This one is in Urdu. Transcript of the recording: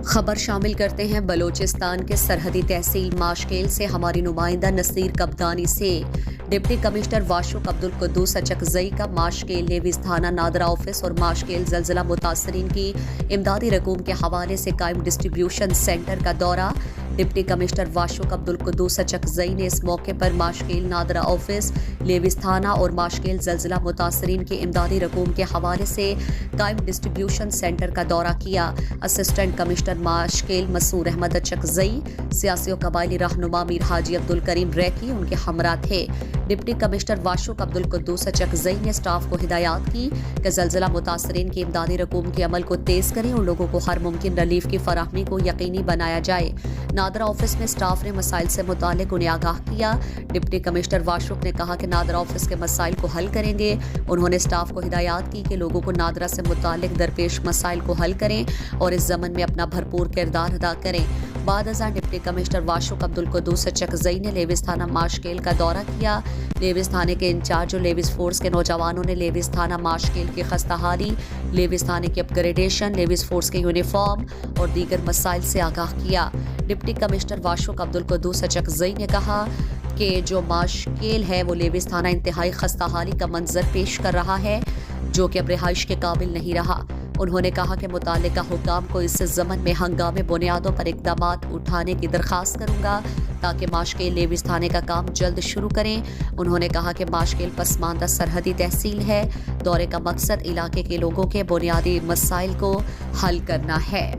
خبر شامل کرتے ہیں بلوچستان کے سرحدی تحصیل ماشکیل سے ہماری نمائندہ نصیر کبدانی سے۔ ڈپٹی کمشنر واشق عبدالقدوس اچکزئی کا ماشکیل لیویز تھانہ نادرہ آفس اور ماشکیل زلزلہ متاثرین کی امدادی رقوم کے حوالے سے قائم ڈسٹریبیوشن سینٹر کا دورہ۔ ڈپٹی کمشنر واشق عبدالقدوس اچکزئی نے اس موقع پر ماشکیل نادرہ آفس، لیویز تھانہ اور ماشکیل زلزلہ متاثرین کی امدادی رقوم کے حوالے سے قائم ڈسٹریبیوشن سینٹر کا دورہ کیا۔ اسسٹنٹ کمشنر ماشکیل مسور احمد اچکزئی، سیاسی و قبائلی رہنما میر حاجی عبدالکریم ریکی ان کے ہمراہ تھے۔ ڈپٹی کمشنر واشق عبدالقدوس اچکزئی نے اسٹاف کو ہدایات کی کہ زلزلہ متاثرین کی امدادی رقوم کے عمل کو تیز کریں اور لوگوں کو ہر ممکن ریلیف کی فراہمی کو یقینی بنایا جائے۔ نادرہ آفس میں اسٹاف نے مسائل سے متعلق انہیں آگاہ کیا۔ ڈپٹی کمشنر واشق نے کہا کہ نادرہ آفس کے مسائل کو حل کریں گے۔ انہوں نے اسٹاف کو ہدایات کی کہ لوگوں کو نادرہ سے متعلق درپیش مسائل کو حل کریں اور اس ضمن میں اپنا بھرپور کردار ادا کریں۔ بعد ازاں ڈپٹی کمشنر واشق عبدالقدوس اچکزئی نے لیویز تھانہ ماشکیل کا دورہ کیا۔ لیویز تھانے کے انچارج اور لیویز فورس کے نوجوانوں نے لیویز تھانہ ماشکیل کی خستہ حالی، لیویز تھانے کی اپ گریڈیشن، لیویز فورس کے یونیفارم اور دیگر مسائل سے آگاہ کیا۔ ڈپٹی کمشنر واشق عبدالقدوس اچکزئی نے کہا کہ جو ماشکیل ہے وہ لیویز تھانہ انتہائی خستہ حالی کا منظر پیش کر رہا ہے جو کہ اب رہائش کے قابل نہیں رہا۔ انہوں نے کہا کہ متعلقہ حکام کو اس ضمن میں ہنگامی بنیادوں پر اقدامات اٹھانے کی درخواست کروں گا تاکہ ماشکیل لیویز تھانے کا کام جلد شروع کریں۔ انہوں نے کہا کہ ماشکیل پسماندہ سرحدی تحصیل ہے۔ دورے کا مقصد علاقے کے لوگوں کے بنیادی مسائل کو حل کرنا ہے۔